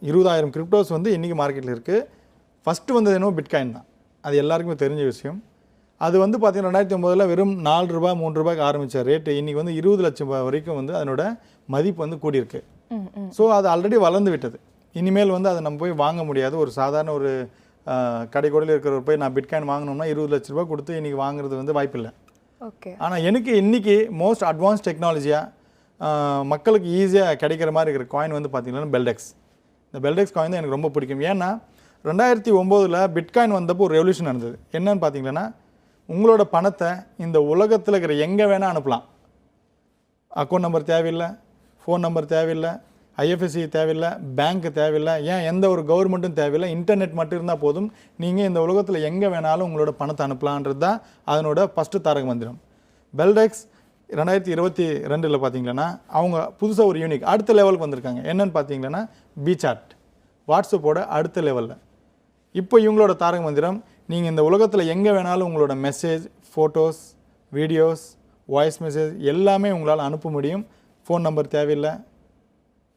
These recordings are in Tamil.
20,000 கிரிப்டோஸ் வந்து இன்றைக்கி மார்க்கெட்டில் இருக்குது. ஃபஸ்ட்டு வந்தது என்னவோ பிட்காயின் தான், அது எல்லாருக்குமே தெரிஞ்ச விஷயம். அது வந்து பார்த்திங்கன்னா 2009 வெறும் ₹4 ₹3 ஆரம்பித்த ரேட்டு இன்றைக்கி வந்து 20 லட்சம் வரைக்கும் வந்து அதனோட மதிப்பு வந்து கூடியிருக்கு. ஸோ அது ஆல்ரெடி வளர்ந்து விட்டது. இனிமேல் வந்து அதை நம்ம போய் வாங்க முடியாது. ஒரு சாதாரண ஒரு கடைக்கோடியில் இருக்கிறவர் போய் நான் பிட்காயின் வாங்கணும்னா 20 லட்ச ரூபா கொடுத்து இன்றைக்கி வாங்குறது வந்து வாய்ப்பில்லை. ஓகே. ஆனால் எனக்கு இன்றைக்கி மோஸ்ட் அட்வான்ஸ் டெக்னாலஜியாக மக்களுக்கு ஈஸியாக கிடைக்கிற மாதிரி இருக்கிற காயின் வந்து பார்த்திங்கன்னா பெல்டெக்ஸ். இந்த பெல்டெக்ஸ் காயின் தான் எனக்கு ரொம்ப பிடிக்கும். ஏன்னா 2009 பிட்காயின் வந்தப்போ ஒரு ரெவல்யூஷன் நடந்தது. என்னன்னு பார்த்தீங்கன்னா, உங்களோட பணத்தை இந்த உலகத்தில் இருக்கிற எங்கே வேணால் அனுப்பலாம். அக்கௌண்ட் நம்பர் தேவையில்லை, ஃபோன் நம்பர் தேவையில்லை, ஐஎஃப்எஸ்சி தேவையில்லை, பேங்க்கு தேவையில்லை, ஏன் எந்த ஒரு கவர்மெண்ட்டும் தேவையில்லை. இன்டர்நெட் மட்டும் இருந்தால் போதும், நீங்கள் இந்த உலகத்தில் எங்கே வேணாலும் உங்களோட பணத்தை அனுப்பலான்றது தான் அதனோட ஃபஸ்ட்டு தாரக மந்திரம். பெல்டெக்ஸ் 2022 பார்த்தீங்கன்னா அவங்க புதுசாக ஒரு யூனிக் அடுத்த லெவலுக்கு வந்திருக்காங்க. என்னென்னு பார்த்தீங்கன்னா பிசாட், வாட்ஸ்அப்போட அடுத்த லெவலில். இப்போ இவங்களோட தாரக மந்திரம், நீங்கள் இந்த உலகத்தில் எங்கே வேணாலும் உங்களோட message, photos, videos, voice message எல்லாமே உங்களால் அனுப்ப முடியும். ஃபோன் நம்பர் தேவையில்லை,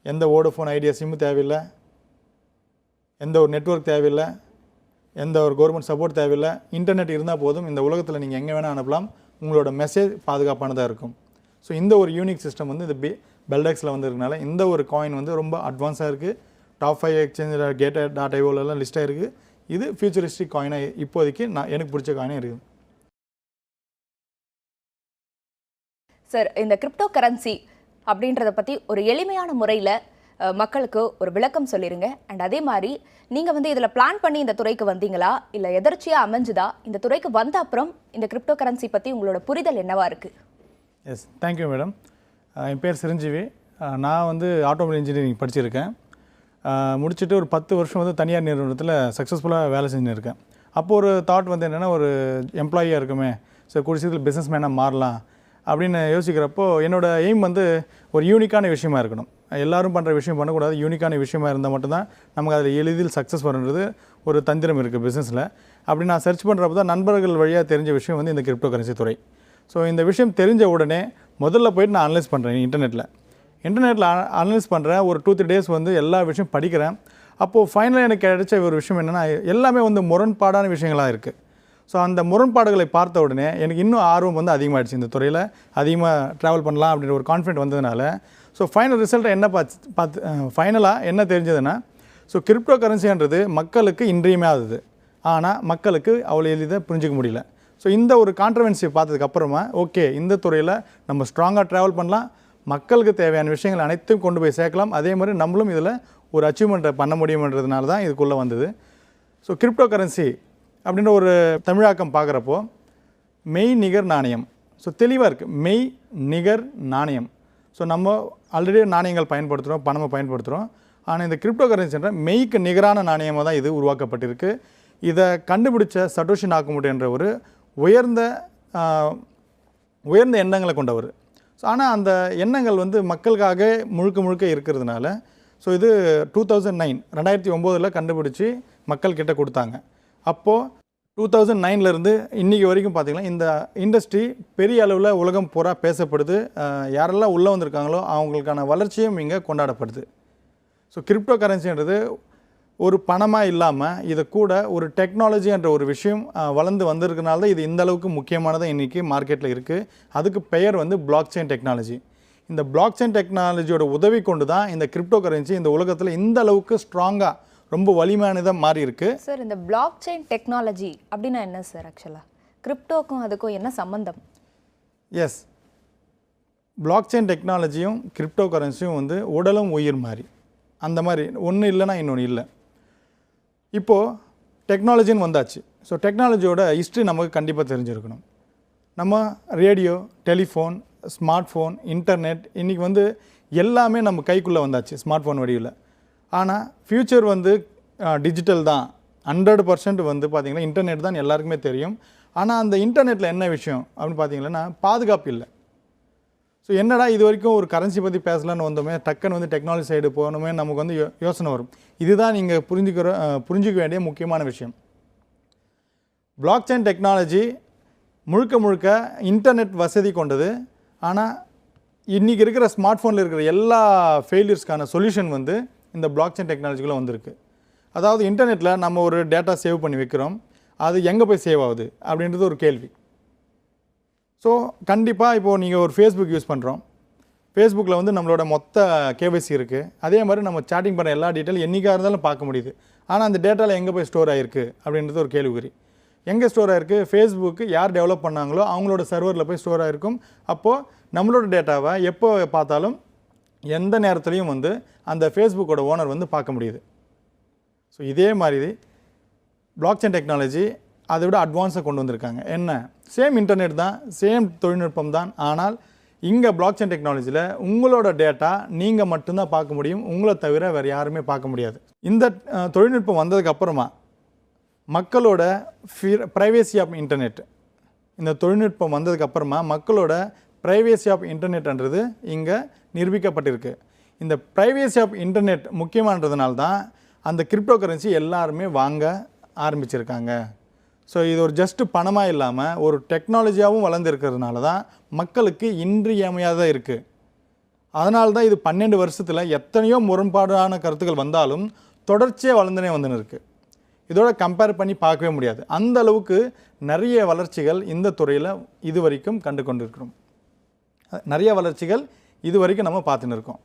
எந்த வோடஃபோன் ஐடியா சிம்மு தேவையில்லை, எந்த ஒரு நெட்வொர்க் தேவையில்லை, எந்த ஒரு கவர்மெண்ட் சப்போர்ட் தேவையில்லை. இன்டர்நெட் இருந்தால் போதும், இந்த உலகத்தில் நீங்கள் எங்கே வேணால் அனுப்பலாம். உங்களோட மெசேஜ் பாதுகாப்பானதாக இருக்கும். ஸோ இந்த ஒரு யூனிக் சிஸ்டம் வந்து இந்த பெல்டெக்ஸில் வந்துருக்கனால இந்த ஒரு காயின் வந்து ரொம்ப அட்வான்ஸாக இருக்குது. டாப் 5 எக்ஸ்சேஞ்சில் Gate.ioலாம் லிஸ்ட்டாக இருக்குது. இது ஃபியூச்சரிஸ்டிக் காயினாக இப்போதைக்கு எனக்கு பிடிச்ச காயினாக இருக்குது. சார், இந்த கிரிப்டோ கரன்சி அப்படின்றத பற்றி ஒரு எளிமையான முறையில் மக்களுக்கு ஒரு விளக்கம் சொல்லிடுங்க. அண்ட் அதே மாதிரி நீங்கள் வந்து இதில் பிளான் பண்ணி இந்த துறைக்கு வந்தீங்களா, இல்லை எதர்ச்சியாக அமைஞ்சுதா? இந்த துறைக்கு வந்த அப்புறம் இந்த கிரிப்டோ கரன்சி பற்றி உங்களோட புரிதல் என்னவா இருக்குது? S, thank you madam. என் பேர் சிரஞ்சீவி. நான் வந்து ஆட்டோமொபைல் இன்ஜினியரிங் படிச்சிருக்கேன். முடிச்சுட்டு ஒரு 10 வருஷம் வந்து தனியார் நிறுவனத்தில் சக்ஸஸ்ஃபுல்லாக வேலை செஞ்சுருக்கேன். அப்போது ஒரு தாட் வந்து என்னென்னா, ஒரு எம்ப்ளாயியாக இருக்குமே, ஸோ கூடிய சீக்கிரத்தில் பிஸ்னஸ் மேனாக மாறலாம் அப்படின்னு யோசிக்கிறப்போ என்னோடய எய்ம் வந்து ஒரு யூனிக்கான விஷயமா இருக்கணும். எல்லோரும் பண்ணுற விஷயம் பண்ணக்கூடாது, யூனிக்கான விஷயமா இருந்தால் மட்டும்தான் நமக்கு அதில் எளிதில் சக்ஸஸ் வருன்றது ஒரு தந்திரம் இருக்குது பிஸ்னஸில். அப்படி நான் சர்ச் பண்ணுறப்போ தான் நண்பர்கள் வழியாக தெரிஞ்ச விஷயம் வந்து இந்த கிரிப்டோ கரன்சி துறை. ஸோ இந்த விஷயம் தெரிஞ்ச உடனே முதல்ல போய்ட்டு நான் அனலைஸ் பண்ணுறேன். இன்டர்நெட்டில் அனலைஸ் பண்ணுறேன். ஒரு 2-3 டேஸ் வந்து எல்லா விஷயம் படிக்கிறேன். அப்போது ஃபைனலாக எனக்கு கிடைச்ச ஒரு விஷயம் என்னென்னா, எல்லாமே வந்து முரண்பாடான விஷயங்களாக இருக்குது. ஸோ அந்த முரண்பாடுகளை பார்த்த உடனே எனக்கு இன்னும் ஆர்வம் வந்து அதிகமாகிடுச்சு. இந்த துறையில் அதிகமாக ட்ராவல் பண்ணலாம் அப்படின்ற ஒரு கான்ஃபிடென்ட் வந்ததுனால ஸோ ஃபைனல் ரிசல்ட்டை என்ன ஃபைனலாக என்ன தெரிஞ்சதுன்னா, ஸோ கிரிப்டோ கரன்சின்றது மக்களுக்கு இன்றியமையாதது, ஆனால் மக்களுக்கு அவ்வளோ எளிதாக புரிஞ்சிக்க முடியல. ஸோ இந்த ஒரு கான்ட்ரவர்சியை பார்த்ததுக்கப்புறமா ஓகே, இந்த துறையில் நம்ம ஸ்ட்ராங்காக ட்ராவல் பண்ணலாம், மக்களுக்கு தேவையான விஷயங்கள் அனைத்தும் கொண்டு போய் சேர்க்கலாம், அதே மாதிரி நம்மளும் இதில் ஒரு அச்சீவ்மெண்ட்டை பண்ண முடியுமன்றதுனால தான் இதுக்குள்ளே வந்தது. ஸோ கிரிப்டோ கரன்சி அப்படின்ற ஒரு தமிழாக்கம் பார்க்குறப்போ மெய் நிகர் நாணயம். ஸோ தெளிவாக இருக்குது, மெய் நிகர் நாணயம். ஸோ நம்ம ஆல்ரெடி நாணயங்கள் பயன்படுத்துகிறோம், பணமாக பயன்படுத்துகிறோம். ஆனால் இந்த கிரிப்டோ கரன்சின்ற மெய்க்கு நிகரான நாணயமாக தான் இது உருவாக்கப்பட்டிருக்கு. இதை கண்டுபிடிச்ச சட்டோஷி நாக்கமோட்டோ என்ற ஒரு உயர்ந்த எண்ணங்களை கொண்டவர். ஸோ ஆனால் அந்த எண்ணங்கள் வந்து மக்களுக்காக முழுக்க இருக்கிறதுனால ஸோ இது 2009 கண்டுபிடிச்சி மக்கள்கிட்ட கொடுத்தாங்க. அப்போது 2009 இன்றைக்கி வரைக்கும் பார்த்திங்கன்னா இந்த இண்டஸ்ட்ரி பெரிய அளவில் உலகம் பூரா பேசப்படுது. யாரெல்லாம் உள்ளே வந்திருக்காங்களோ அவங்களுக்கான வளர்ச்சியும் இங்கே கொண்டாடப்படுது. ஸோ கிரிப்டோ கரன்சின்றது ஒரு பணமாக இல்லாமல் இதை கூட ஒரு டெக்னாலஜி என்ற ஒரு விஷயம் வளர்ந்து வந்திருக்கனால தான் இது இந்த அளவுக்கு முக்கியமானதாக இன்றைக்கி மார்க்கெட்டில் இருக்குது. அதுக்கு பெயர் வந்து பிளாக் செயின் டெக்னாலஜி. இந்த பிளாக் செயின் டெக்னாலஜியோட உதவி கொண்டு தான் இந்த கிரிப்டோ கரன்சி இந்த உலகத்தில் இந்த அளவுக்கு ஸ்ட்ராங்காக ரொம்ப வலிமையானதாக மாறி இருக்கு. சார், இந்த பிளாக் செயின் டெக்னாலஜி அப்படின்னா என்ன சார்? ஆக்சுவலாக கிரிப்டோக்கும் அதுக்கும் என்ன சம்பந்தம்? எஸ், பிளாக் செயின் டெக்னாலஜியும் கிரிப்டோ கரன்சியும் வந்து உடலும் உயிர் மாதிரி, அந்த மாதிரி ஒன்று இல்லைன்னா இன்னொன்று இல்லை. இப்போது டெக்னாலஜின்னு வந்தாச்சு. ஸோ டெக்னாலஜியோட ஹிஸ்ட்ரி நமக்கு கண்டிப்பாக தெரிஞ்சிருக்கணும். நம்ம radio, telephone, smart phone, internet இன்றைக்கி வந்து எல்லாமே நம்ம கைக்குள்ளே வந்தாச்சு ஸ்மார்ட் ஃபோன் வடிவில். ஆனால் ஃப்யூச்சர் வந்து டிஜிட்டல் தான். 100% வந்து பார்த்திங்கன்னா இன்டர்நெட் தான் எல்லாருக்குமே தெரியும். ஆனால் அந்த இன்டர்நெட்டில் என்ன விஷயம் அப்படின்னு பார்த்தீங்கன்னா பாதுகாப்பு இல்லை. ஸோ என்னடா இது வரைக்கும் ஒரு கரன்சி பற்றி பேசலான்னு வந்தோமே, டக்குன்னு வந்து டெக்னாலஜி சைடு போகணுமே நமக்கு வந்து யோசனை வரும். இதுதான் நீங்கள் புரிஞ்சிக்க வேண்டிய முக்கியமான விஷயம். பிளாக் செயின் டெக்னாலஜி முழுக்க இன்டர்நெட் வசதி கொண்டது. ஆனால் இன்றைக்கி இருக்கிற ஸ்மார்ட் ஃபோனில் இருக்கிற எல்லா ஃபெயிலியர்ஸ்க்கான சொல்யூஷன் வந்து இந்த பிளாக் செயின் டெக்னாலஜிக்குள்ளே வந்திருக்கு. அதாவது இன்டர்நெட்டில் நம்ம ஒரு டேட்டா சேவ் பண்ணி வைக்கிறோம், அது எங்கே போய் சேவ் ஆகுது அப்படின்றது ஒரு கேள்வி. ஸோ கண்டிப்பாக இப்போது நீங்கள் ஒரு ஃபேஸ்புக் யூஸ் பண்ணுறோம், ஃபேஸ்புக்கில் வந்து நம்மளோட மொத்த கேவைசி இருக்குது. அதே மாதிரி நம்ம சாட்டிங் பண்ண எல்லா டீட்டெயிலும் என்றைக்காக இருந்தாலும் பார்க்க முடியுது. ஆனால் அந்த டேட்டாவில் எங்கே போய் ஸ்டோர் ஆகிருக்கு அப்படின்றது ஒரு கேள்விக்குறி. எங்கே ஸ்டோர் ஆகிருக்கு? ஃபேஸ்புக்கு யார் டெவலப் பண்ணாங்களோ அவங்களோட சர்வரில் போய் ஸ்டோர் ஆகிருக்கும். அப்போது நம்மளோட டேட்டாவை எப்போ பார்த்தாலும் எந்த நேரத்துலையும் வந்து அந்த ஃபேஸ்புக்கோட ஓனர் வந்து பார்க்க முடியுது. ஸோ இதே மாதிரி பிளாக் செயின் டெக்னாலஜி அதை விட அட்வான்ஸாக கொண்டு வந்திருக்காங்க. என்ன, சேம் இன்டர்நெட் தான், சேம் தொழில்நுட்பம் தான். ஆனால் இங்கே பிளாக் செயின் டெக்னாலஜியில் உங்களோட டேட்டா நீங்கள் மட்டும்தான் பார்க்க முடியும், உங்களை தவிர வேறு யாருமே பார்க்க முடியாது. இந்த தொழில்நுட்பம் வந்ததுக்கப்புறமா மக்களோட ப்ரைவேசி ஆஃப் இன்டர்நெட், இந்த தொழில்நுட்பம் வந்ததுக்கப்புறமா மக்களோட ப்ரைவேசி ஆஃப் இன்டர்நெட்ன்றது இங்கே நிரூபிக்கப்பட்டிருக்கு. இந்த ப்ரைவேசி ஆஃப் இன்டர்நெட் முக்கியமானதுனால தான் அந்த கிரிப்டோ கரன்சி எல்லாருமே வாங்க ஆரம்பிச்சிருக்காங்க. ஸோ இது ஒரு ஜஸ்ட்டு பணமாக இல்லாமல் ஒரு டெக்னாலஜியாகவும் வளர்ந்துருக்கிறதுனால தான் மக்களுக்கு இன்றியமையாததாக இருக்குது. அதனால தான் இது 12 வருஷத்தில் எத்தனையோ முரண்பாடான கருத்துக்கள் வந்தாலும் தொடர்ச்சியாக வளர்ந்துனே வந்துன்னு இருக்குது. இதோட கம்பேர் பண்ணி பார்க்கவே முடியாது. அந்த அளவுக்கு நிறைய வளர்ச்சிகள் இந்த துறையில் இது வரைக்கும் கண்டு கொண்டிருக்கிறோம். நிறைய வளர்ச்சிகள் இது வரைக்கும் நம்ம பார்த்துன்னு இருக்கோம்.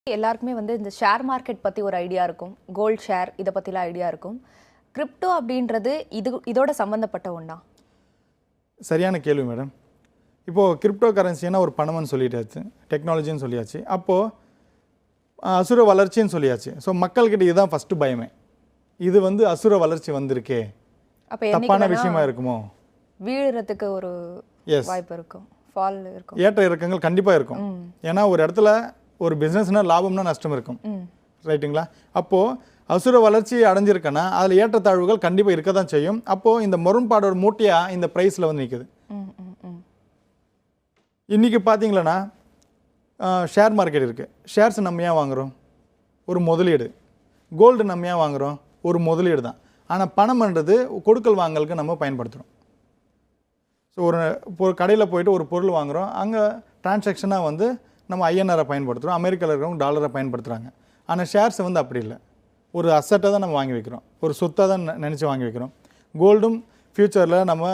எல்லாருக்குமே வந்து இந்த ஷேர் மார்க்கெட் பற்றி ஒரு ஐடியா இருக்கும், கோல்ட் ஷேர் இதை பற்றிலாம் ஐடியா இருக்கும். கிரிப்டோ அப்படின்றது இதோட சம்மந்தப்பட்ட ஒன்றா? சரியான கேள்வி மேடம். இப்போது கிரிப்டோ கரன்சின்னா ஒரு பணம்னு சொல்லிட்டாச்சு, டெக்னாலஜின்னு சொல்லியாச்சு, அப்போது அசுர வளர்ச்சின்னு சொல்லியாச்சு. ஸோ மக்கள்கிட்ட இதுதான் ஃபஸ்ட்டு பயமே, இது வந்து அசுர வளர்ச்சி வந்திருக்கே, அப்போ தப்பான விஷயமா இருக்குமோ, வீழுறதுக்கு ஒரு வாய்ப்பு இருக்கும், ஃபால் இருக்கும், ஏற்ற இறக்கங்கள் கண்டிப்பாக இருக்கும். ஏன்னா ஒரு இடத்துல ஒரு பிஸ்னஸ்னால் லாபம்னா நஷ்டம் இருக்கும், ரைட்டுங்களா? அப்போது அசுர வளர்ச்சி அடைஞ்சிருக்கேன்னா அதில் ஏற்றத்தாழ்வுகள் கண்டிப்பாக இருக்க தான் செய்யும். அப்போது இந்த முரண்பாடோட மூட்டையாக இந்த ப்ரைஸில் வந்து நிற்குது. இன்றைக்கி பார்த்தீங்களன்னா ஷேர் மார்க்கெட் இருக்குது, ஷேர்ஸ் நம்ம ஏன் வாங்குகிறோம்? ஒரு முதலீடு. கோல்டு நம்ம ஏன் வாங்குகிறோம்? ஒரு முதலீடு தான். ஆனால் பணம்ன்றது கொடுக்கல் வாங்கலுக்கு நம்ம பயன்படுத்துகிறோம். ஸோ ஒரு கடையில் போயிட்டு ஒரு பொருள் வாங்குகிறோம், அங்கே டிரான்சாக்ஷனாக வந்து நம்ம ஐஎன்ஆரை பயன்படுத்துகிறோம், அமெரிக்காவில் இருக்கிறவங்க டாலரை பயன்படுத்துகிறாங்க. ஆனால் ஷேர்ஸ் வந்து அப்படி இல்லை, ஒரு அசட்டை தான் நம்ம வாங்கி வைக்கிறோம், ஒரு சொத்தை தான் நினச்சி வாங்கி வைக்கிறோம். கோல்டும் ஃப்யூச்சரில் நம்ம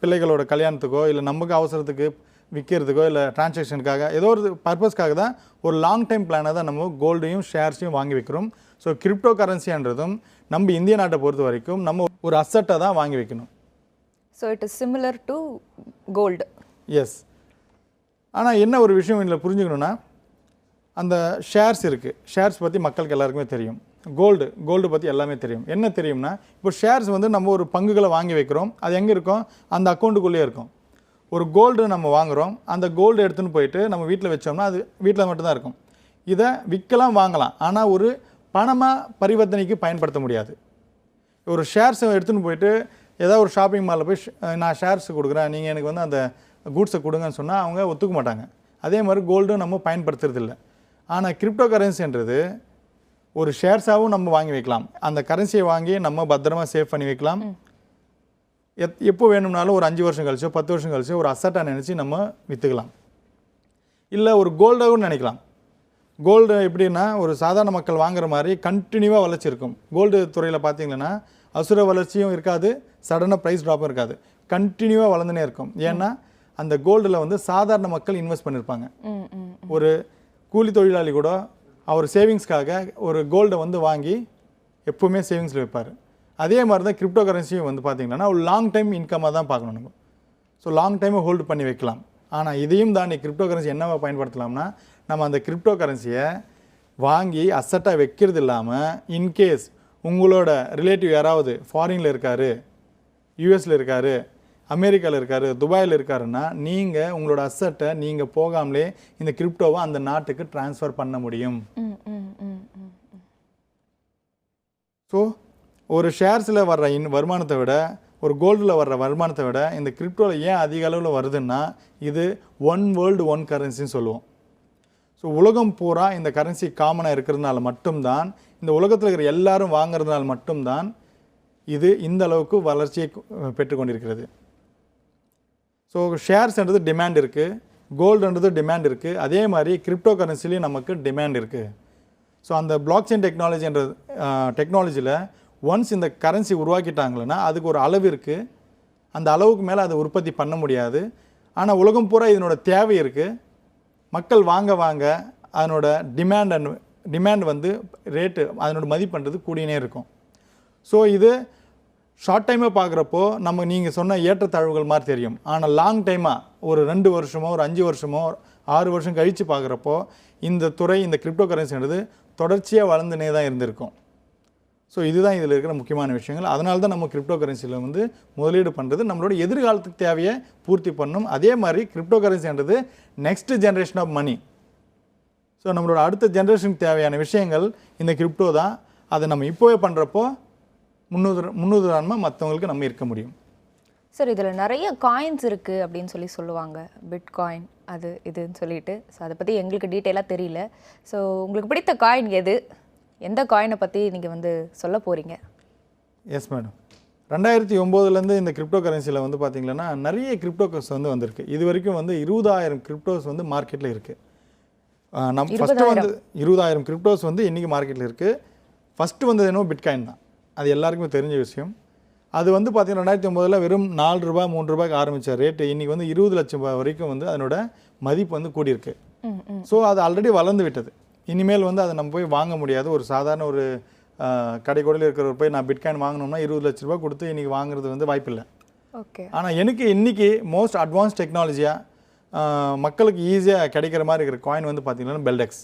பிள்ளைகளோட கல்யாணத்துக்கோ இல்லை நமக்கு அவசரத்துக்கு விற்கிறதுக்கோ இல்லை டிரான்சாக்ஷனுக்காக ஏதோ ஒரு பர்பஸ்க்காக தான் ஒரு லாங் டைம் பிளானாக தான் நம்ம கோல்டையும் ஷேர்ஸையும் வாங்கி வைக்கிறோம். ஸோ கிரிப்டோ கரன்சின்றதும் நம்ம இந்திய நாட்டை பொறுத்த வரைக்கும் நம்ம ஒரு அசட்டை தான் வாங்கி வைக்கணும். So it is similar to gold. Yes. ஆனால் என்ன ஒரு விஷயம் இதில் புரிஞ்சுக்கணுன்னா, அந்த ஷேர்ஸ் இருக்குது, ஷேர்ஸ் பற்றி மக்களுக்கு எல்லாருக்குமே தெரியும். கோல்டு பற்றி எல்லாமே தெரியும். என்ன தெரியும்னா, இப்போ ஷேர்ஸ் வந்து நம்ம ஒரு பங்குகளை வாங்கி வைக்கிறோம், அது எங்கே இருக்கும்? அந்த அக்கௌண்ட்டுக்குள்ளேயே இருக்கும். ஒரு கோல்டு நம்ம வாங்குகிறோம், அந்த கோல்டு எடுத்துன்னு போயிட்டு நம்ம வீட்டில் வச்சோம்னா அது வீட்டில் மட்டும்தான் இருக்கும். இதை விற்கலாம் வாங்கலாம், ஆனால் ஒரு பணமாக பரிவர்த்தனைக்கு பயன்படுத்த முடியாது. ஒரு ஷேர்ஸை எடுத்துன்னு போயிட்டு ஏதாவது ஒரு ஷாப்பிங் மாலில் போய் நான் ஷேர்ஸ் கொடுக்குறேன், நீங்கள் எனக்கு வந்து அந்த கூட்ஸை கொடுங்கன்னு சொன்னால் அவங்க ஒத்துக்க மாட்டாங்க. அதே மாதிரி கோல்டும் நம்ம பயன்படுத்துறதில்லை. ஆனால் கிரிப்டோ கரன்சின்றது ஒரு ஷேர்ஸாகவும் நம்ம வாங்கி வைக்கலாம், அந்த கரன்சியை வாங்கி நம்ம பத்திரமா சேவ் பண்ணி வைக்கலாம். எப்போ வேணும்னாலும் ஒரு 5 வருஷம் கழிச்சோ 10 வருஷம் கழிச்சோ ஒரு அசட்டாக நினச்சி நம்ம விற்றுக்கலாம். இல்லை ஒரு கோல்டாகவும் நினைக்கலாம். கோல்டு எப்படின்னா ஒரு சாதாரண மக்கள் வாங்குற மாதிரி கண்டினியூவாக வளர்ச்சி இருக்கும். கோல்டு துறையில் பார்த்தீங்கன்னா அசுர வளர்ச்சியும் இருக்காது, சடனாக ப்ரைஸ் ட்ராப்பும் இருக்காது, கண்டினியூவாக வளர்ந்துனே இருக்கும். ஏன்னா அந்த கோல்டில் வந்து சாதாரண மக்கள் இன்வெஸ்ட் பண்ணியிருப்பாங்க. ஒரு கூலி தொழிலாளி கூட அவர் சேவிங்ஸ்க்காக ஒரு கோல்டை வந்து வாங்கி எப்போவுமே சேவிங்ஸில் வைப்பார். அதே மாதிரி தான் கிரிப்டோ கரன்சியும் வந்து பார்த்திங்கன்னா ஒரு லாங் டைம் இன்கமாக தான் பார்க்கணும் நம்ம. ஸோ லாங் டைமை ஹோல்டு பண்ணி வைக்கலாம். ஆனால் இதையும் தாண்டி கிரிப்டோ கரன்சி என்னவா பயன்படுத்தலாம்னா, நம்ம அந்த கிரிப்டோ கரன்சியை வாங்கி அசட்டாக வைக்கிறது இல்லாமல் இன்கேஸ் உங்களோட ரிலேட்டிவ் யாராவது ஃபாரினில் இருக்கார், யூஎஸில் இருக்கார், அமெரிக்காவில் இருக்கார், துபாயில் இருக்காருன்னா நீங்கள் உங்களோட அசட்டை நீங்கள் போகாமலே இந்த கிரிப்டோவை அந்த நாட்டுக்கு ட்ரான்ஸ்ஃபர் பண்ண முடியும். ஸோ ஒரு ஷேர்ஸில் வர்ற வருமானத்தை விட ஒரு கோல்டில் வர்ற வருமானத்தை விட இந்த கிரிப்டோவில் ஏன் அதிக அளவில் வருதுன்னா, இது ஒன் வேர்ல்டு ஒன் கரன்சின்னு சொல்லுவோம். ஸோ உலகம் பூரா இந்த கரன்சி காமனாக இருக்கிறதுனால மட்டும்தான், இந்த உலகத்தில் இருக்கிற எல்லாரும் வாங்கிறதுனால மட்டும்தான் இது இந்த அளவுக்கு வளர்ச்சியை பெற்றுக்கொண்டிருக்கிறது. ஸோ ஷேர்ஸ்ன்றது டிமாண்ட் இருக்குது, கோல்டுன்றது டிமாண்ட் இருக்குது, அதே மாதிரி கிரிப்டோ கரன்சிலையும் நமக்கு டிமாண்ட் இருக்குது. ஸோ அந்த பிளாக் செயின் டெக்னாலஜின்ற டெக்னாலஜியில் ஒன்ஸ் இந்த கரன்சி உருவாக்கிட்டாங்களன்னா அதுக்கு ஒரு அளவு இருக்குது, அந்த அளவுக்கு மேலே அதை உற்பத்தி பண்ண முடியாது. ஆனால் உலகம் பூரா இதனோட தேவை இருக்குது, மக்கள் வாங்க அதனோட டிமாண்ட் வந்து ரேட்டு அதனோட மதிப்புன்றது கூடினே இருக்கும். ஸோ இது ஷார்ட் டைமாக பார்க்குறப்போ நம்ம நீங்கள் சொன்ன ஏற்றத்தாழ்வுகள் மாதிரி தெரியும். ஆனால் லாங் டைமாக ஒரு 2 வருஷமோ ஒரு 5 வருஷமோ 6 வருஷம் கழித்து பார்க்குறப்போ இந்த துறை, இந்த கிரிப்டோ கரன்சின்றது தொடர்ச்சியாக வளர்ந்துனே தான் இருந்திருக்கும். ஸோ இதுதான் இதில் இருக்கிற முக்கியமான விஷயங்கள். அதனால தான் நம்ம கிரிப்டோ கரன்சியில் வந்து முதலீடு பண்ணுறது நம்மளோட எதிர்காலத்துக்கு தேவையை பூர்த்தி பண்ணும். அதே மாதிரி கிரிப்டோ கரன்சின்றது next generation of money. So நம்மளோட அடுத்த ஜென்ரேஷனுக்கு தேவையான விஷயங்கள் இந்த கிரிப்டோ தான். அதை நம்ம இப்போவே பண்ணுறப்போ முன்னுதாரணமாக மற்றவங்களுக்கு நம்ம இருக்க முடியும். சார் இதில் நிறைய காயின்ஸ் இருக்குது அப்படின்னு சொல்லுவாங்க, பிட்காயின் அது இதுன்னு சொல்லிட்டு. ஸோ அதை பற்றி எங்களுக்கு டீட்டெயிலாக தெரியல. ஸோ உங்களுக்கு பிடித்த காயின் எது, எந்த காயினை பற்றி நீங்கள் வந்து சொல்ல போகிறீங்க? எஸ் மேடம், 2009 இந்த கிரிப்டோ கரன்சியில் வந்து பார்த்திங்கன்னா நிறைய கிரிப்டோஸ் வந்து வந்திருக்கு. இது வரைக்கும் வந்து 20,000 கிரிப்டோஸ் வந்து மார்க்கெட்டில் இருக்குது. நம்ம ஃபஸ்ட்டு வந்து 20,000 கிரிப்டோஸ் வந்து இன்றைக்கி மார்க்கெட்டில் இருக்குது. ஃபஸ்ட்டு வந்தது என்னவோ பிட்காயின் தான், அது எல்லாருக்குமே தெரிஞ்ச விஷயம். அது வந்து பார்த்திங்கன்னா 2009 வெறும் 4 ரூபா 3 ரூபாய்க்கு ஆரம்பித்த ரேட்டு இன்றைக்கி வந்து 20 லட்சம் ரூபாய் வரைக்கும் வந்து அதனோட மதிப்பு வந்து கூடியிருக்கு. ஸோ அது ஆல்ரெடி வளர்ந்து விட்டது. இனிமேல் வந்து அதை நம்ம போய் வாங்க முடியாது. ஒரு சாதாரண ஒரு கடைக்கோடியில் இருக்கிற போய் நான் பிட்காயின் வாங்கினோம்னா 20 லட்ச ரூபா கொடுத்து இன்றைக்கி வாங்குறது வந்து வாய்ப்பில்லை. ஓகே. ஆனால் எனக்கு இன்றைக்கி மோஸ்ட் அட்வான்ஸ் டெக்னாலஜியாக மக்களுக்கு ஈஸியாக கிடைக்கிற மாதிரி இருக்கிற காயின் வந்து பார்த்திங்கன்னா பெல்டெக்ஸ்.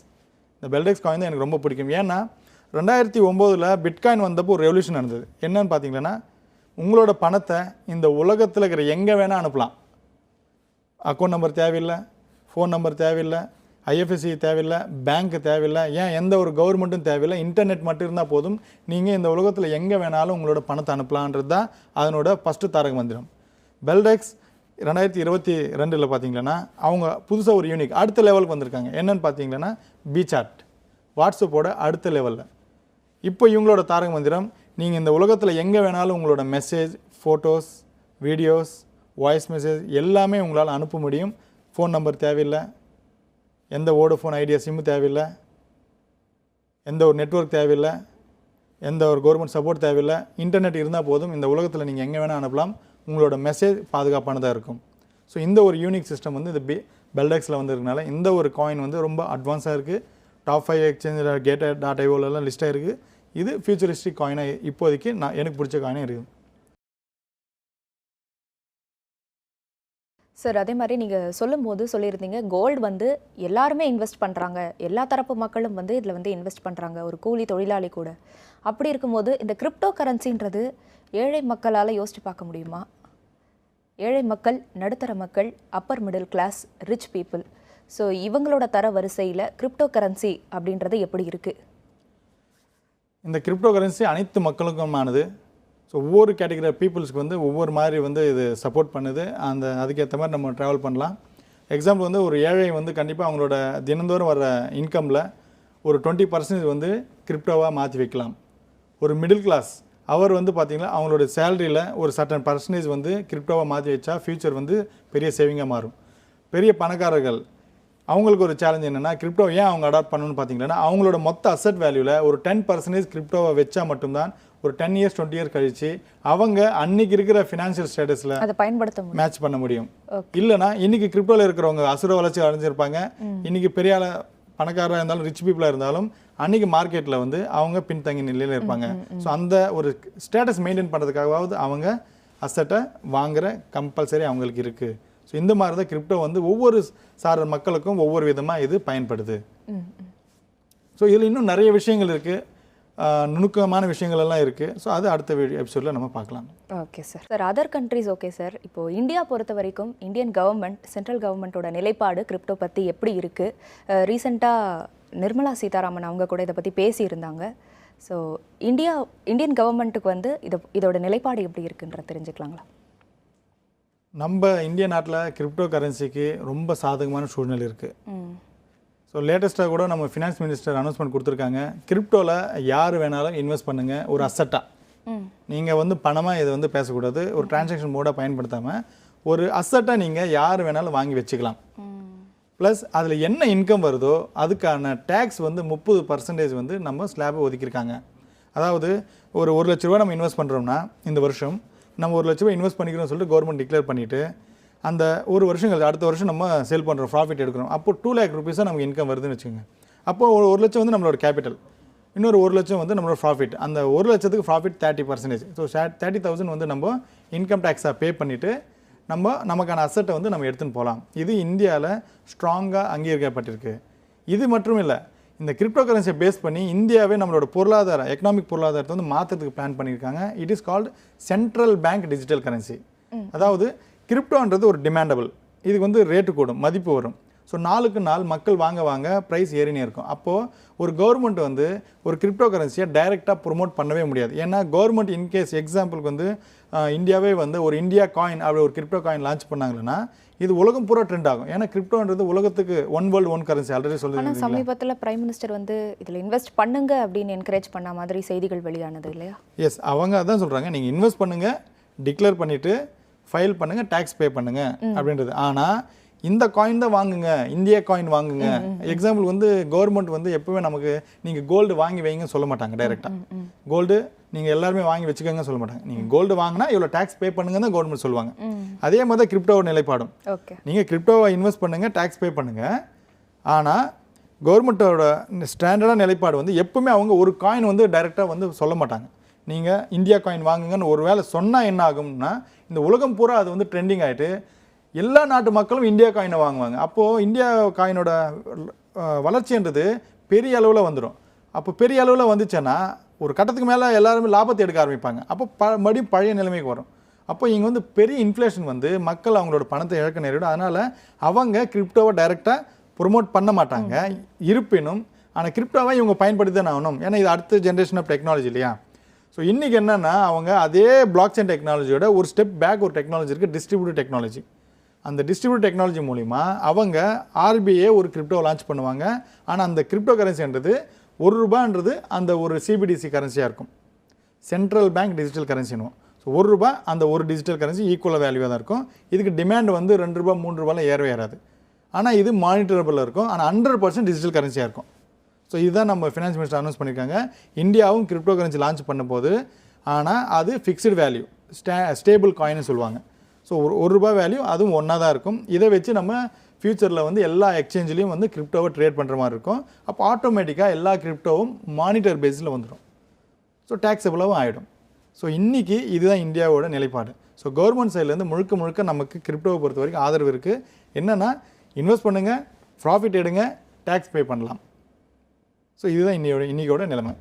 இந்த பெல்டெக்ஸ் காயின் தான் எனக்கு ரொம்ப பிடிக்கும். ஏன்னா 2009 பிட்காயின் வந்தப்போ ஒரு ரெவல்யூஷன் நடந்தது. என்னன்னு பார்த்தீங்கன்னா உங்களோட பணத்தை இந்த உலகத்தில் இருக்கிற எங்கே வேணால் அனுப்பலாம். அக்கௌண்ட் நம்பர் தேவையில்லை, ஃபோன் நம்பர் தேவையில்லை, ஐஎஃப்எஸ்சி தேவையில்லை, பேங்க்கு தேவையில்லை, ஏன் எந்த ஒரு கவர்மெண்ட்டும் தேவையில்லை, இன்டர்நெட் மட்டும் இருந்தால் போதும். நீங்கள் இந்த உலகத்தில் எங்கே வேணாலும் உங்களோட பணத்தை அனுப்பலான்றது தான் அதனோட ஃபஸ்ட்டு தாரக மந்திரம். பெல்டெக்ஸ் 2022 பார்த்தீங்கன்னா அவங்க புதுசாக ஒரு யூனிக் அடுத்த லெவலுக்கு வந்திருக்காங்க. என்னென்னு பார்த்தீங்கன்னா பிசாட், வாட்ஸ்அப்போட அடுத்த லெவலில். இப்போ இவங்களோட தாரக மந்திரம், நீங்கள் இந்த உலகத்தில் எங்கே வேணாலும் உங்களோட message, photos, videos, voice message எல்லாமே உங்களால் அனுப்ப முடியும். ஃபோன் நம்பர் தேவையில்லை, எந்த வோடஃபோன் ஐடியா சிம்மு தேவையில்லை, எந்த ஒரு நெட்வொர்க் தேவையில்லை, எந்த ஒரு கவர்மெண்ட் சப்போர்ட் தேவையில்லை. இன்டர்நெட் இருந்தால் போதும், இந்த உலகத்தில் நீங்கள் எங்கே வேணால் அனுப்பலாம். உங்களோட மெசேஜ் பாதுகாப்பானதாக இருக்கும். ஸோ இந்த ஒரு யூனிக் சிஸ்டம் வந்து இந்த பெல்டெக்ஸில் வந்துருக்கனால இந்த ஒரு காயின் வந்து ரொம்ப அட்வான்ஸாக இருக்குது. டாப் 5 எக்ஸ்சேஞ்சில் Gate.ioலாம் லிஸ்ட்டாக இருக்குது. இது ஃபியூச்சரிஸ்டிக் காயினாக இப்போதைக்கு எனக்கு பிடிச்ச காயினாக இருக்குது. சார் அதே மாதிரி நீங்கள் சொல்லும்போது சொல்லியிருந்தீங்க கோல்டு வந்து எல்லாருமே இன்வெஸ்ட் பண்ணுறாங்க, எல்லா தரப்பு மக்களும் வந்து இதில் வந்து இன்வெஸ்ட் பண்ணுறாங்க, ஒரு கூலி தொழிலாளி கூட. அப்படி இருக்கும்போது இந்த கிரிப்டோ கரன்சின்றது ஏழை மக்களால் யோசித்து பார்க்க முடியுமா? ஏழை மக்கள், நடுத்தர மக்கள், upper middle class, rich people, so இவங்களோட தர வரிசையில் கிரிப்டோ கரன்சி அப்படின்றது எப்படி இருக்குது? இந்த கிரிப்டோ கரன்சி அனைத்து மக்களுக்குமானது. ஸோ ஒவ்வொரு கேட்டகரி பீப்புள்ஸ்க்கு வந்து ஒவ்வொரு மாதிரி வந்து இது சப்போர்ட் பண்ணுது. அதுக்கேற்ற மாதிரி நம்ம ட்ராவல் பண்ணலாம். எக்ஸாம்பிள் வந்து ஒரு ஏழை வந்து கண்டிப்பாக அவங்களோட தினந்தோறும் வர இன்கமில் ஒரு 20% வந்து கிரிப்டோவாக மாற்றி வைக்கலாம். ஒரு மிடில் கிளாஸ் அவர் வந்து பார்த்திங்கன்னா அவங்களோட சேலரியில் ஒரு சர்டன் பர்சன்டேஜ் வந்து கிரிப்டோவாக மாற்றி வச்சா ஃப்யூச்சர் வந்து பெரிய சேவிங்காக மாறும். பெரிய பணக்காரர்கள் அவங்களுக்கு ஒரு சேலஞ்ச் என்னென்னா கிரிப்டோ ஏன் அவங்க அடாப்ட் பண்ணணும்னு பார்த்தீங்கன்னா அவங்களோட மொத்த அசட் வேல்யூவில் ஒரு 10% கிரிப்டோவை வச்சா மட்டும்தான் ஒரு 10 இயர்ஸ் 20 இயர்ஸ் கழிச்சு அவங்க அன்னைக்கு இருக்கிற ஃபினான்ஷியல் ஸ்டேட்டஸில் அதை பயன்படுத்த மேட்ச் பண்ண முடியும். இல்லைனா இன்னைக்கு கிரிப்டோவில் இருக்கிறவங்க அசுர வளர்ச்சி அடைஞ்சிருப்பாங்க. இன்னைக்கு பெரிய பணக்காரராக இருந்தாலும் ரிச் பீப்புளாக இருந்தாலும் அன்றைக்கி மார்க்கெட்டில் வந்து அவங்க பின்தங்கி நிலையில் இருப்பாங்க. ஸோ அந்த ஒரு ஸ்டேட்டஸ் மெயின்டைன் பண்ணுறதுக்காகவாவது அவங்க அசட்டை வாங்குகிற கம்பல்சரி அவங்களுக்கு இருக்குது. ஸோ இந்த மாதிரி தான் கிரிப்டோ வந்து ஒவ்வொரு சார மக்களுக்கும் ஒவ்வொரு விதமாக இது பயன்படுது. ஸோ இதில் இன்னும் நிறைய விஷயங்கள் இருக்குது, நுணுக்கமான விஷயங்கள் எல்லாம் இருக்குது. ஸோ அது அடுத்த எபிசோடில் நம்ம பார்க்கலாம். Okay sir. Sir other countries okay sir, இப்போது இந்தியா பொறுத்த வரைக்கும் இந்தியன் கவர்மெண்ட், சென்ட்ரல் கவர்மெண்ட்டோட நிலைப்பாடு கிரிப்டோ பற்றி எப்படி இருக்குது? ரீசெண்டாக நிர்மலா சீதாராமன் அவங்க கூட இதை பற்றி பேசியிருந்தாங்க. ஸோ இந்தியன் கவர்மெண்ட்டுக்கு வந்து இதோட நிலைப்பாடு எப்படி இருக்குன்ற தெரிஞ்சுக்கலாங்களா? நம்ம இந்திய நாட்டில் கிரிப்டோ கரன்சிக்கு ரொம்ப சாதகமான சூழ்நிலை இருக்குது. ஸோ லேட்டஸ்ட்டாக கூட நம்ம ஃபினான்ஸ் மினிஸ்டர் அனௌன்ஸ்மெண்ட் கொடுத்துருக்காங்க, கிரிப்டோவில் யார் வேணாலும் இன்வெஸ்ட் பண்ணுங்கள், ஒரு அசட்டாக. நீங்கள் வந்து பணமாக இதை வந்து பேசக்கூடாது, ஒரு டிரான்சாக்ஷன் மோடாக பயன்படுத்தாமல் ஒரு அசட்டாக நீங்கள் யார் வேணாலும் வாங்கி வச்சுக்கலாம். ப்ளஸ் அதில் என்ன இன்கம் வருதோ அதுக்கான டேக்ஸ் வந்து 30% வந்து நம்ம ஸ்லாபை ஒதுக்கியிருக்காங்க. அதாவது ஒரு 1 லட்ச ரூபா நம்ம இன்வெஸ்ட் பண்ணுறோம்னா இந்த வருஷம் நம்ம 1 லட்ச ரூபா இன்வெஸ்ட் பண்ணிக்கிறோம்னு சொல்லிட்டு கவர்மெண்ட் டிக்ளேர் பண்ணிவிட்டு அந்த ஒரு வருஷம் கழிச்சு அடுத்த வருஷம் நம்ம சேல் பண்ணுறோம், ப்ராஃபிட் எடுக்கிறோம். அப்போ 2 lakh rupees நமக்கு இன்கம் வருதுன்னு வச்சுக்கோங்க. அப்போ 1 லட்சம் வந்து நம்மளோட கேபிட்டல், இன்னொரு 1 லட்சம் வந்து நம்மளோட ப்ராஃபிட். அந்த 1 லட்சத்துக்கு ப்ராஃபிட் 30%. ஸோ 30,000 வந்து நம்ம இன்கம் டேக்ஸாக பே பண்ணிவிட்டு நமக்கான அசட்டை வந்து நம்ம எடுத்துன்னு போகலாம். இது இந்தியாவில் ஸ்ட்ராங்காக அங்கீகரிக்கப்பட்டிருக்கு. இது மட்டும் இல்லை, இந்த கிரிப்டோ கரன்சியை பேஸ் பண்ணி இந்தியாவே நம்மளோட எக்கனாமிக் பொருளாதாரத்தை வந்து மாற்றுறதுக்கு பிளான் பண்ணியிருக்காங்க. It is called central bank digital currency. அதாவது கிரிப்டோன்றது ஒரு டிமாண்டபிள், இதுக்கு வந்து ரேட்டு கூடும், மதிப்பு வரும். ஸோ நாளுக்கு நாள் மக்கள் வாங்க ப்ரைஸ் ஏறினே இருக்கும். அப்போது ஒரு கவர்மெண்ட் வந்து ஒரு கிரிப்டோ கரன்சியை டைரெக்டாக ப்ரொமோட் பண்ணவே முடியாது. ஏன்னா கவர்மெண்ட் இன்கேஸ் எக்ஸாம்பிளுக்கு வந்து இந்தியாவே வந்து ஒரு இந்தியா காயின் அப்படி ஒரு கிரிப்டோ காயின் லான்ச் பண்ணாங்கன்னா இது உலகம் பூரா ட்ரெண்ட் ஆகும். ஏன்னா கிரிப்டோன்றது உலகத்துக்கு one world one currency already சொல்லுங்க. சமீபத்தில் பிரைம் மினிஸ்டர் வந்து இதில் இன்வெஸ்ட் பண்ணுங்க அப்படின்னு என்கரேஜ் பண்ண மாதிரி செய்திகள் வெளியானது இல்லையா? எஸ், அவங்க அதான் சொல்கிறாங்க, நீங்கள் இன்வெஸ்ட் பண்ணுங்கள், டிக்ளேர் பண்ணிவிட்டு ஃபைல் பண்ணுங்கள், டேக்ஸ் பே பண்ணுங்கள் அப்படின்றது. ஆனால் இந்த காயின் தான் வாங்குங்க, இந்தியா காயின் வாங்குங்க. எக்ஸாம்பிள் வந்து கவர்மெண்ட் வந்து எப்பவுமே நமக்கு நீங்கள் கோல்டு வாங்கி வைங்கன்னு சொல்ல மாட்டாங்க டைரெக்டாக. கோல்டு நீங்கள் எல்லாருமே வாங்கி வச்சுக்கோங்க சொல்ல மாட்டாங்க. நீங்கள் கோல்டு வாங்கினா இவ்வளோ டேக்ஸ் பே பண்ணுங்கன்னு தான் கவர்மெண்ட் சொல்லுவாங்க. அதே மாதிரி தான் கிரிப்டோவோட நிலைப்பாடும். நீங்கள் கிரிப்டோவை இன்வெஸ்ட் பண்ணுங்கள், டேக்ஸ் பே பண்ணுங்கள். ஆனால் கவர்மெண்ட்டோட ஸ்டாண்டர்டான நிலைப்பாடு வந்து எப்பவுமே அவங்க ஒரு காயின் வந்து டைரெக்டாக வந்து சொல்ல மாட்டாங்க. நீங்கள் இந்தியா காயின் வாங்குங்கன்னு ஒரு வேளை சொன்னால் என்ன ஆகும்னா இந்த உலகம் பூரா அது வந்து ட்ரெண்டிங் ஆகிட்டு எல்லா நாட்டு மக்களும் இந்தியா காயினை வாங்குவாங்க. அப்போது இந்தியா காயினோட வளர்ச்சின்றது பெரிய அளவில் வந்துடும். அப்போ பெரிய அளவில் வந்துச்சுன்னா ஒரு கட்டத்துக்கு மேலே எல்லாருமே லாபத்தை எடுக்க ஆரம்பிப்பாங்க. அப்போ மறுபடியும் பழைய நிலைமைக்கு வரும். அப்போ இங்கே வந்து பெரிய இன்ஃப்ளேஷன் வந்து மக்கள் அவங்களோட பணத்தை இழக்க நேரிடும். அதனால் அவங்க கிரிப்டோவை டைரெக்டாக ப்ரொமோட் பண்ண மாட்டாங்க. இருப்பினும் ஆனால் கிரிப்டோவை இவங்க பயன்படுத்தி தான் ஆகணும். ஏன்னா இது அடுத்த ஜென்ரேஷன் ஆஃப் டெக்னாலஜி இல்லையா? ஸோ இன்றைக்கி என்னென்னா அவங்க அதே பிளாக் செயின் டெக்னாலஜியோட ஒரு ஸ்டெப் பேக் ஒரு டெக்னாலஜி இருக்குது, டிஸ்ட்ரிபியூட்டட் டெக்னாலஜி. அந்த டிஸ்ட்ரிபியூட் டெக்னாலஜி மூலிமா அவங்க ஆர்பிஐ ஒரு கிரிப்டோ லான்ச் பண்ணுவாங்க. ஆனால் அந்த கிரிப்டோ கரன்சின்றது ₹1 அந்த ஒரு சிபிடிசி கரன்சியாக இருக்கும், சென்ட்ரல் பேங்க் டிஜிட்டல் கரன்சினும். ஸோ ₹1 அந்த ஒரு டிஜிட்டல் கரன்சி ஈக்குவலாக வேல்யூவாக தான் இருக்கும். இதுக்கு டிமாண்ட் வந்து ₹2 ₹3 ஏறவே ஏறாது. ஆனால் இது மானிட்டரபிளாக இருக்கும். ஆனால் 100% டிஜிட்டல் கரன்சியாக இருக்கும். ஸோ இதுதான் நம்ம ஃபினான்ஸ் மினிஸ்டர் அனௌன்ஸ் பண்ணியிருக்காங்க. இந்தியாவும் கிரிப்டோ கரன்சி லான்ச் பண்ண போது, ஆனால் அது ஃபிக்ஸ்டு வேல்யூ, ஸ்டேபிள் காயின்னு சொல்லுவாங்க. ஸோ ₹1 வேல்யூ அதுவும் ஒன்றா தான் இருக்கும். இதை வச்சு நம்ம ஃப்யூச்சரில் வந்து எல்லா எக்ஸ்சேஞ்சிலையும் வந்து கிரிப்டோவை ட்ரேட் பண்ணுற மாதிரி இருக்கும். அப்போ ஆட்டோமேட்டிக்காக எல்லா கிரிப்டோவும் மானிட்டர் பேஸில் வந்துடும். ஸோ டேக்ஸபிளாகவும் ஆகிடும். ஸோ இன்றைக்கி இதுதான் இந்தியாவோட நிலைப்பாடு. ஸோ கவர்மெண்ட் சைட்லேருந்து முழுக்க நமக்கு கிரிப்டோவை பொறுத்த வரைக்கும் ஆதரவு இருக்குது. என்னென்னா இன்வெஸ்ட் பண்ணுங்கள், ப்ராஃபிட் எடுங்க, டேக்ஸ் பே பண்ணலாம். ஸோ இதுதான் இன்றைக்கோட நிலைமை.